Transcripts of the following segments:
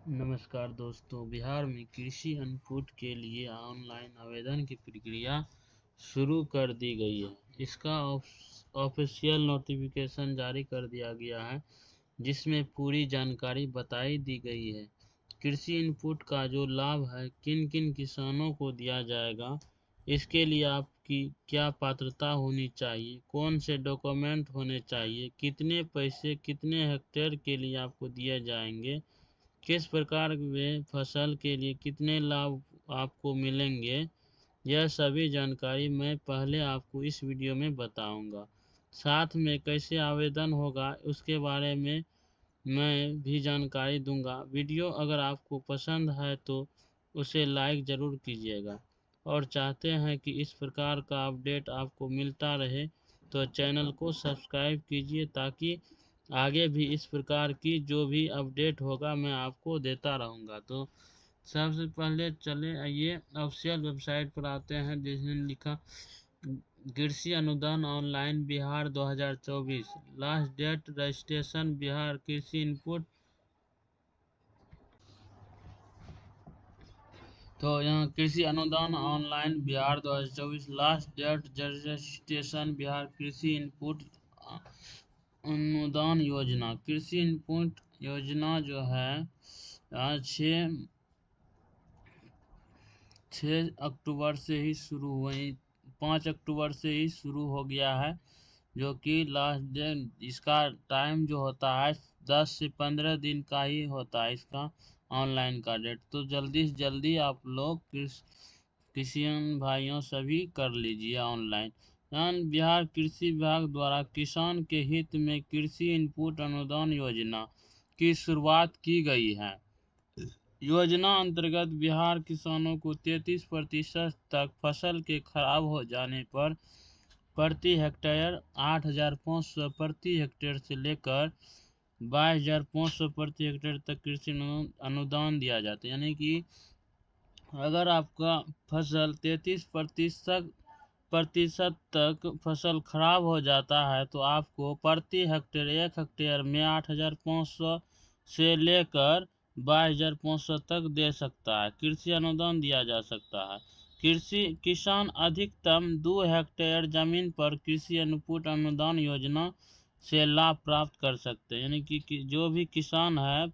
नमस्कार दोस्तों, बिहार में कृषि इनपुट के लिए ऑनलाइन आवेदन की प्रक्रिया शुरू कर दी गई है। इसका ऑफिशियल नोटिफिकेशन जारी कर दिया गया है, जिसमें पूरी जानकारी बताई दी गई है। कृषि इनपुट का जो लाभ है, किन किन किसानों को दिया जाएगा, इसके लिए आपकी क्या पात्रता होनी चाहिए, कौन से डॉक्यूमेंट होने चाहिए, कितने पैसे कितने हेक्टेयर के लिए आपको दिए जाएंगे, किस प्रकार के फसल के लिए कितने लाभ आपको मिलेंगे, यह सभी जानकारी मैं पहले आपको इस वीडियो में बताऊंगा। साथ में कैसे आवेदन होगा उसके बारे में मैं भी जानकारी दूंगा। वीडियो अगर आपको पसंद है तो उसे लाइक ज़रूर कीजिएगा, और चाहते हैं कि इस प्रकार का अपडेट आपको मिलता रहे तो चैनल को सब्सक्राइब कीजिए, ताकि आगे भी इस प्रकार की जो भी अपडेट होगा मैं आपको देता रहूँगा। तो सबसे पहले चले आइए ऑफिशियल वेबसाइट पर आते हैं, जिसने लिखा कृषि अनुदान online Bihar 2024। Last date registration Bihar कृषि इनपुट। तो यहाँ कृषि अनुदान online Bihar 2024 last date registration Bihar कृषि इनपुट अनुदान योजना। कृषि इनपुट योजना जो है छः 6 अक्टूबर से ही शुरू हुई, 5 अक्टूबर से ही शुरू हो गया है, जो कि लास्ट डे इसका टाइम जो होता है 10 से 15 दिन का ही होता है इसका ऑनलाइन का डेट। तो जल्दी से जल्दी आप लोग किसान भाइयों सभी कर लीजिए ऑनलाइन। बिहार कृषि विभाग द्वारा किसान के हित में कृषि इनपुट अनुदान योजना की शुरुआत की गई है। योजना अंतर्गत बिहार किसानों को 33% तक फसल के खराब हो जाने पर प्रति हेक्टेयर 8,500 प्रति हेक्टेयर से लेकर 22,500 प्रति हेक्टेयर तक कृषि अनुदान दिया जाता है। यानी कि अगर आपका फसल 33% तक फसल खराब हो जाता है तो आपको प्रति हेक्टेयर 1 हेक्टेयर में 8,500 से लेकर 22,500 तक दे सकता है, कृषि अनुदान दिया जा सकता है। कृषि किसान अधिकतम 2 हेक्टेयर जमीन पर कृषि इनपुट अनुदान योजना से लाभ प्राप्त कर सकते हैं। यानी कि जो भी किसान है,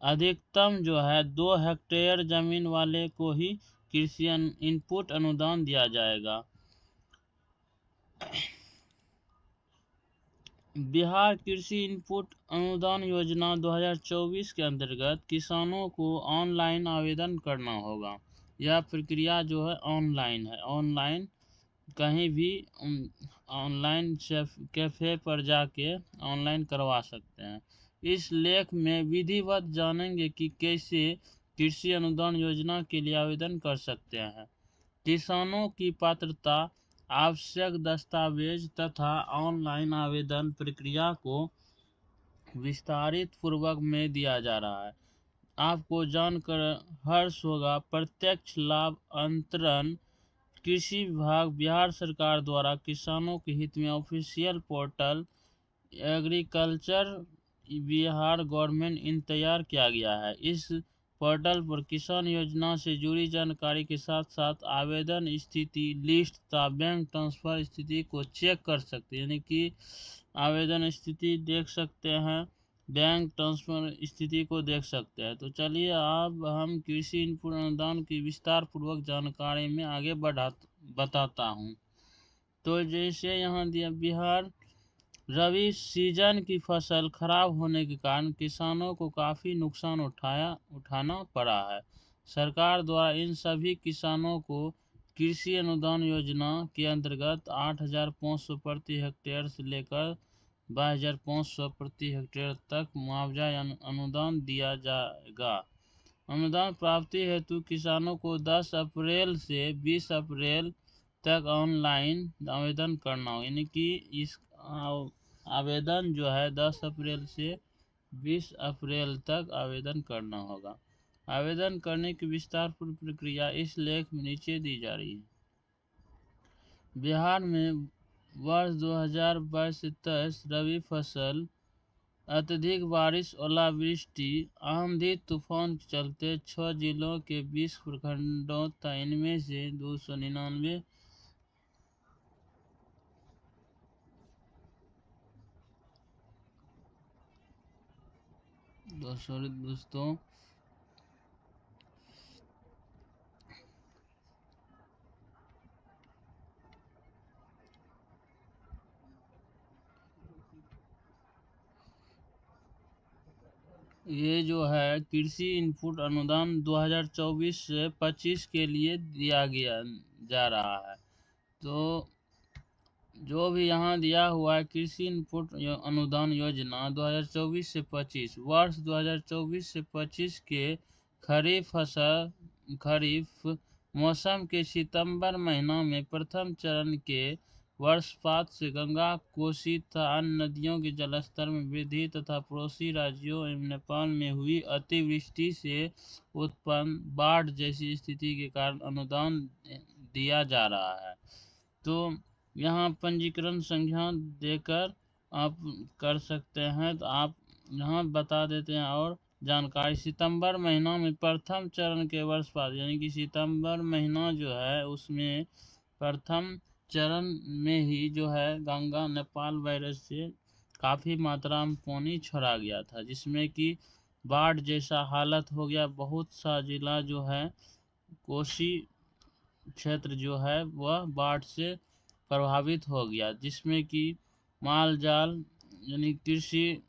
अधिकतम जो है 2 हेक्टेयर जमीन वाले को ही कृषि इनपुट अनुदान दिया जाएगा। बिहार कृषि इनपुट अनुदान योजना 2024 के अंतर्गत किसानों को ऑनलाइन आवेदन करना होगा। यह प्रक्रिया जो है ऑनलाइन है, ऑनलाइन कहीं भी ऑनलाइन कैफे पर जाके ऑनलाइन करवा सकते हैं। इस लेख में विधिवत जानेंगे कि कैसे कृषि अनुदान योजना के लिए आवेदन कर सकते हैं, किसानों की पात्रता, आवश्यक दस्तावेज तथा ऑनलाइन आवेदन प्रक्रिया को विस्तारित पूर्वक में दिया जा रहा है। आपको जानकर हर्ष होगा, प्रत्यक्ष लाभ अंतरण कृषि विभाग बिहार सरकार द्वारा किसानों के हित में official portal agriculture Bihar government in तैयार किया गया है। इस पोर्टल पर किसान योजना से जुड़ी जानकारी के साथ साथ आवेदन स्थिति लिस्ट तथा बैंक ट्रांसफर स्थिति को चेक कर सकते हैं। यानी कि आवेदन स्थिति देख सकते हैं, बैंक ट्रांसफर स्थिति को देख सकते हैं। तो चलिए अब हम कृषि इनपुट अनुदान की विस्तार पूर्वक जानकारी में आगे बताता हूँ। तो जैसे यहाँ दिया, बिहार रबी सीजन की फसल खराब होने के कारण किसानों को काफ़ी नुकसान उठाना पड़ा है। सरकार द्वारा इन सभी किसानों को कृषि अनुदान योजना के अंतर्गत 8,500 प्रति हेक्टेयर से लेकर 22,500 प्रति हेक्टेयर तक मुआवजा अनुदान दिया जाएगा। अनुदान प्राप्ति हेतु किसानों को 10 अप्रैल से 20 अप्रैल तक ऑनलाइन आवेदन करना हो। यानी कि इस आवेदन जो है 10 अप्रैल से 20 अप्रैल तक आवेदन करना होगा। आवेदन करने की विस्तारपूर्ण प्रक्रिया इस लेख में नीचे दी जा रही है। बिहार में वर्ष 2022 से 23 रबी फसल अत्यधिक बारिश, ओलावृष्टि, आंधी तूफान के चलते 6 जिलों के 20 प्रखंडों तथा इनमें से 299 दोस्तों ये जो है कृषि इनपुट अनुदान 2024 से 25 के लिए दिया गया जा रहा है। तो जो भी यहाँ दिया हुआ है कृषि इनपुट अनुदान योजना 2024 से 25 वर्ष 2024 से 25 के खरीफ मौसम के सितंबर महीना में प्रथम चरण के वर्षपात से गंगा, कोसी तथा अन्य नदियों के जलस्तर में वृद्धि तथा पड़ोसी राज्यों एवं नेपाल में हुई अतिवृष्टि से उत्पन्न बाढ़ जैसी स्थिति के कारण अनुदान दिया जा रहा है। तो यहाँ पंजीकरण संख्या देकर आप कर सकते हैं। तो आप यहाँ बता देते हैं और जानकारी सितंबर महीना में प्रथम चरण के वर्षपात यानी कि सितंबर महीना जो है उसमें प्रथम चरण में ही जो है गंगा नेपाल वायरस से काफ़ी मात्रा में पानी छोड़ा गया था, जिसमें कि बाढ़ जैसा हालत हो गया। बहुत सा जिला जो है कोसी क्षेत्र जो है वह बाढ़ से प्रभावित हो गया, जिसमें कि माल जाल यानी कृषि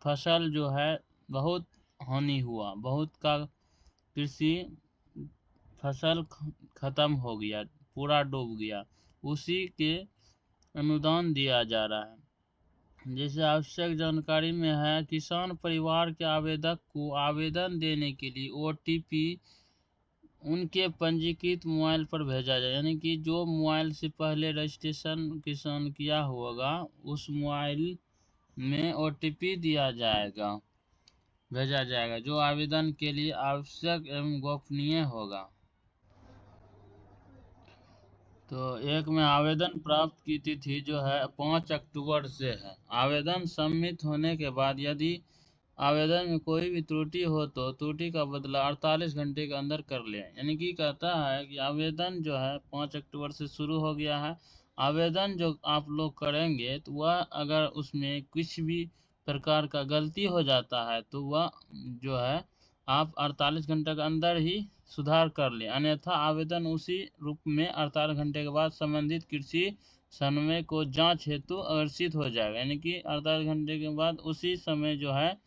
फसल जो है बहुत हानि हुआ, बहुत का कृषि फसल खत्म हो गया, पूरा डूब गया। उसी के अनुदान दिया जा रहा है। जैसे आवश्यक जानकारी में है, किसान परिवार के आवेदक को आवेदन देने के लिए OTP उनके पंजीकृत मोबाइल पर भेजा जाए, यानी कि जो मोबाइल से पहले रजिस्ट्रेशन किसान किया होगा उस मोबाइल में OTP दिया जाएगा, भेजा जाएगा, जो आवेदन के लिए आवश्यक एवं गोपनीय होगा। तो एक में आवेदन प्राप्त की तिथि जो है 5 अक्टूबर से है। आवेदन सबमिट होने के बाद यदि आवेदन में कोई भी त्रुटि हो तो त्रुटि का बदला 48 घंटे के अंदर कर ले। यानी कि कहता है कि आवेदन जो है 5 अक्टूबर से शुरू हो गया है। आवेदन जो आप लोग करेंगे तो वह अगर उसमें कुछ भी प्रकार का गलती हो जाता है तो वह जो है आप 48 घंटे के अंदर ही सुधार कर ले, अन्यथा आवेदन उसी रूप में 48 घंटे के बाद संबंधित कृषि समन्वय को जांच हेतु अग्रेषित हो जाएगा। यानी कि 48 घंटे के बाद उसी समय जो है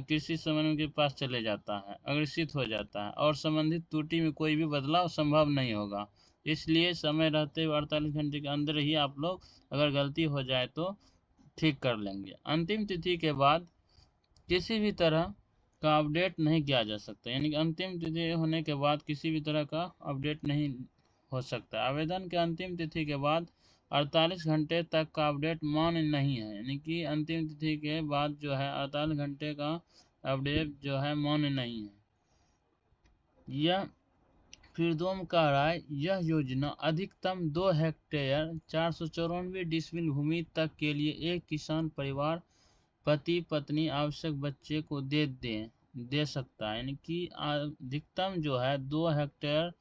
कृषि समन्वय के पास चले जाता है, अग्रेषित हो जाता है और संबंधित त्रुटि में कोई भी बदलाव संभव नहीं होगा। इसलिए समय रहते हुए 48 घंटे के अंदर ही आप लोग अगर गलती हो जाए तो ठीक कर लेंगे। अंतिम तिथि के बाद किसी भी तरह का अपडेट नहीं किया जा सकता, यानी कि अंतिम तिथि होने के बाद किसी भी तरह का अपडेट नहीं हो सकता। आवेदन के अंतिम तिथि के बाद 48 घंटे तक का अपडेट मान्य नहीं है, यानी कि अंतिम तिथि के बाद जो है 48 घंटे का अपडेट जो है मान्य नहीं है। यह फिर दो में कह रहा है, यह योजना अधिकतम 2 हेक्टेयर 494 डिसमिल भूमि तक के लिए एक किसान परिवार पति पत्नी आवश्यक बच्चे को दे सकता है। यानी कि अधिकतम जो है 2 हेक्टेयर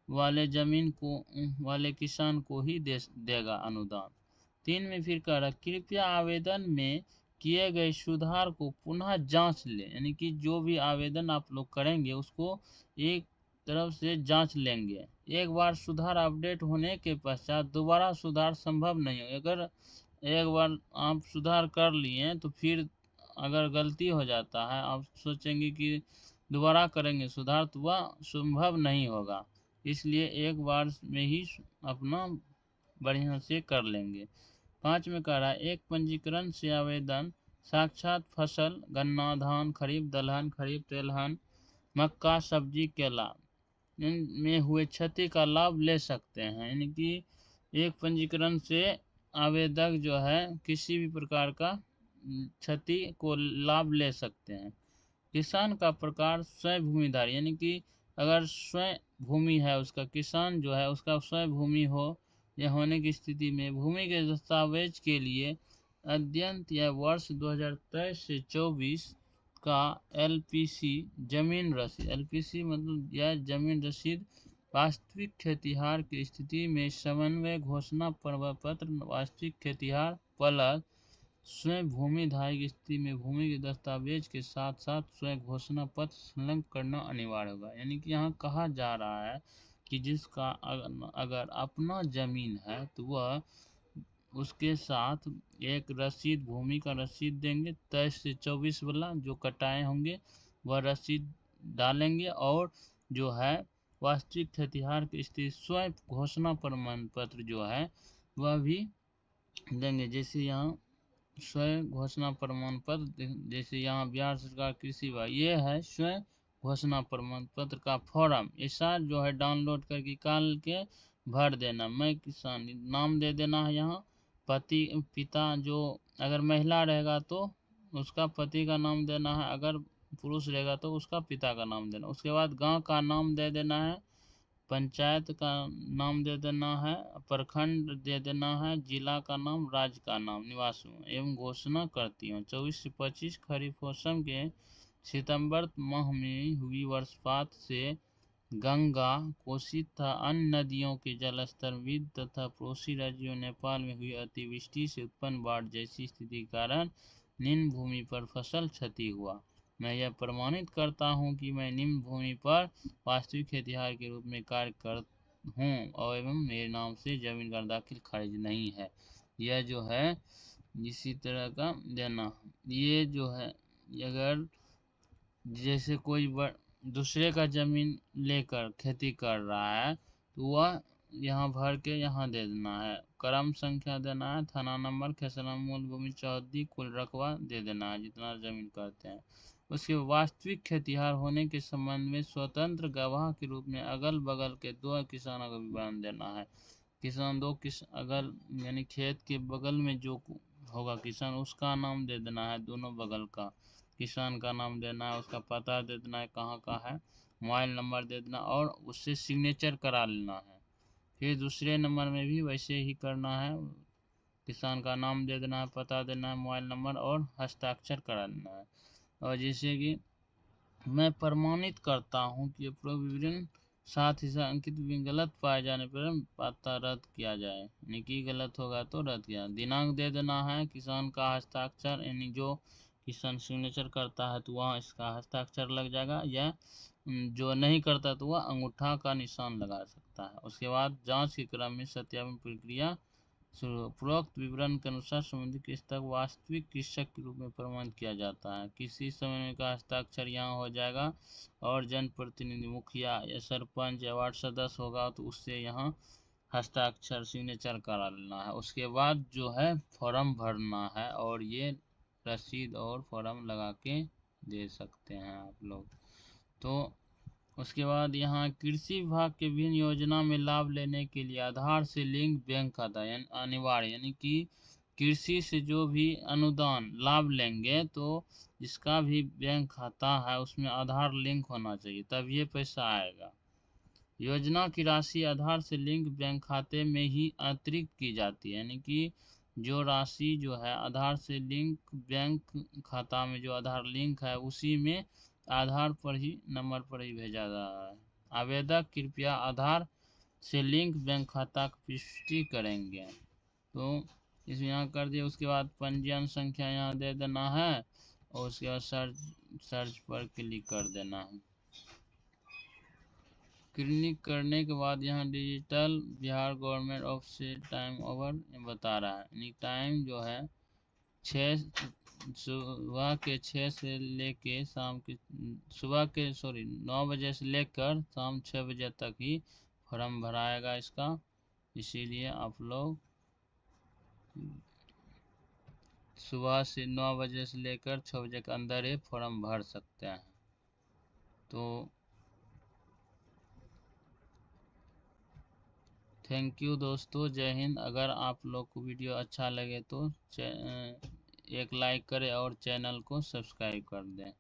वाले जमीन को वाले किसान को ही देगा अनुदान। 3 में फिर कह रहा, कृपया आवेदन में किए गए सुधार को पुनः जांच ले। यानी कि जो भी आवेदन आप लोग करेंगे उसको एक तरफ से जांच लेंगे। एक बार सुधार अपडेट होने के पश्चात दोबारा सुधार संभव नहीं हो। अगर एक बार आप सुधार कर लिए तो फिर अगर गलती हो जाता है, आप सोचेंगे कि दोबारा करेंगे सुधार, तो वह संभव नहीं होगा। इसलिए एक बार में ही अपना बढ़िया से कर लेंगे। 5 में कह रहा है, एक पंजीकरण से आवेदन साक्षात फसल गन्ना धान खरीफ दलहन खरीफ तेलहन मक्का सब्जी केला में हुए क्षति का लाभ ले सकते हैं। यानी कि एक पंजीकरण से आवेदक जो है किसी भी प्रकार का क्षति को लाभ ले सकते हैं। किसान का प्रकार स्वयं भूमिधारी, यानी कि अगर स्वयं भूमि है उसका, किसान जो है उसका स्वयं भूमि हो या होने की स्थिति में भूमि के दस्तावेज के लिए अध्ययन या वर्ष 2023 से 24 का एलपीसी जमीन रसीद, एलपीसी मतलब यह जमीन रसीद वास्तविक खेतिहार की स्थिति में समन्वय घोषणा प्रपत्र, वास्तविक खेतिहार प्लस स्वयं भूमिधारक की स्थिति में भूमि के दस्तावेज के साथ साथ स्वयं घोषणा पत्र संलग्न करना अनिवार्य होगा। यानी कि यहाँ कहा जा रहा है कि जिसका अगर अपना जमीन है तो वह उसके साथ एक रसीद, भूमि का रसीद देंगे, 23 से 24 वाला जो कटाए होंगे वह रसीद डालेंगे, और जो है वास्तविक खेतिहार की स्थिति स्वयं घोषणा प्रमाण पत्र जो है वह भी देंगे। जैसे यहाँ स्वयं घोषणा प्रमाण पत्र, जैसे यहाँ बिहार सरकार कृषि विभाग, ये है स्वयं घोषणा प्रमाण पत्र का फॉर्म, ऐसा जो है डाउनलोड करके निकाल के भर देना। मैं किसान नाम दे देना है यहाँ, पति पिता, जो अगर महिला रहेगा तो उसका पति का नाम देना है, अगर पुरुष रहेगा तो उसका पिता का नाम देना। उसके बाद गांव का नाम दे देना है, पंचायत का नाम दे देना है, प्रखंड दे देना है, जिला का नाम, राज्य का नाम, निवास एवं घोषणा करती हूँ। 24 से 25 खरीफ मौसम के सितंबर माह में हुई वर्षपात से गंगा, कोसी तथा अन्य नदियों के जलस्तर वृद्धि तथा पड़ोसी राज्यों नेपाल में हुई अतिवृष्टि से उत्पन्न बाढ़ जैसी स्थिति के कारण निम्न भूमि पर फसल क्षति हुआ। मैं यह प्रमाणित करता हूँ कि मैं निम्न भूमि पर वास्तविक खेतिहार के रूप में कार्य कर हूँ और एवं मेरे नाम से जमीन का दाखिल खारिज नहीं है। यह जो है इसी तरह का देना। ये जो है अगर जैसे कोई दूसरे का जमीन लेकर खेती कर रहा है तो वह यहाँ भर के यहाँ दे देना है, क्रम संख्या देना है, थाना नंबर, खेसरा मूल भूमि, चौहद्दी, कुल रकबा दे देना है जितना जमीन करते हैं। उसके वास्तविक खेतिहार होने के संबंध में स्वतंत्र गवाह के रूप में अगल बगल के 2 किसानों का विवरण देना है। किसान 2 अगल यानी खेत के बगल में जो होगा किसान उसका नाम दे देना है, दोनों बगल का किसान का नाम देना है, उसका पता दे देना है कहाँ का है, मोबाइल नंबर दे देना और उससे सिग्नेचर करा लेना है। फिर दूसरे नंबर में भी वैसे ही करना है, किसान का नाम दे देना है, पता देना है, मोबाइल नंबर और हस्ताक्षर करा लेना है। और जैसे कि मैं प्रमाणित करता हूँ कि विवरण साथ ही साथ अंकित भी गलत पाए जाने पर पता रद्द किया जाए, यानी कि गलत होगा तो रद्द किया। दिनांक दे देना है, किसान का हस्ताक्षर, यानी जो किसान सिग्नेचर करता है तो वहाँ इसका हस्ताक्षर लग जाएगा, या जो नहीं करता तो वह अंगूठा का निशान लगा सकता है। उसके बाद जांच के क्रम में सत्यापन प्रक्रिया उपरोक्त विवरण के अनुसार संबंधित कृषक वास्तविक कृषक के रूप में प्रमाणित किया जाता है। किसी समय का हस्ताक्षर यहाँ हो जाएगा और जनप्रतिनिधि, मुखिया या सरपंच या वार्ड सदस्य होगा तो उससे यहाँ हस्ताक्षर सिग्नेचर करा लेना है। उसके बाद जो है फॉर्म भरना है और ये रसीद और फॉर्म लगा के दे सकते हैं आप लोग। तो उसके बाद यहाँ कृषि विभाग के विभिन्न योजना में लाभ लेने के लिए आधार से लिंक बैंक खाता यानी अनिवार्य, यानी कि कृषि से जो भी अनुदान लाभ लेंगे तो जिसका भी बैंक खाता है उसमें आधार लिंक होना चाहिए, तब ये पैसा आएगा। योजना की राशि आधार से लिंक बैंक खाते में ही अतिरिक्त की जाती है, यानी कि जो राशि जो है आधार से लिंक बैंक खाता में जो आधार लिंक है उसी में आधार पर ही नंबर पर ही भेजा जा रहा है। आवेदक कृपया आधार से लिंक बैंक खाता की पुष्टि करेंगे। तो इसमें यहाँ कर दिया। उसके बाद पंजीयन संख्या यहाँ दे देना है और उसके बाद सर्च पर क्लिक कर देना है। क्लिक करने के बाद यहाँ डिजिटल बिहार गवर्नमेंट ऑफ से टाइम ओवर बता रहा है, यानी टाइम जो है 6 सुबह के 6 से लेके शाम के सुबह के 9 बजे से लेकर शाम 6 बजे तक ही फॉर्म भराएगा इसका, इसीलिए आप लोग सुबह से 9 बजे से लेकर 6 बजे के अंदर ही फॉर्म भर सकते हैं। तो थैंक यू दोस्तों, जय हिंद। अगर आप लोग को वीडियो अच्छा लगे तो एक लाइक करें और चैनल को सब्सक्राइब कर दें।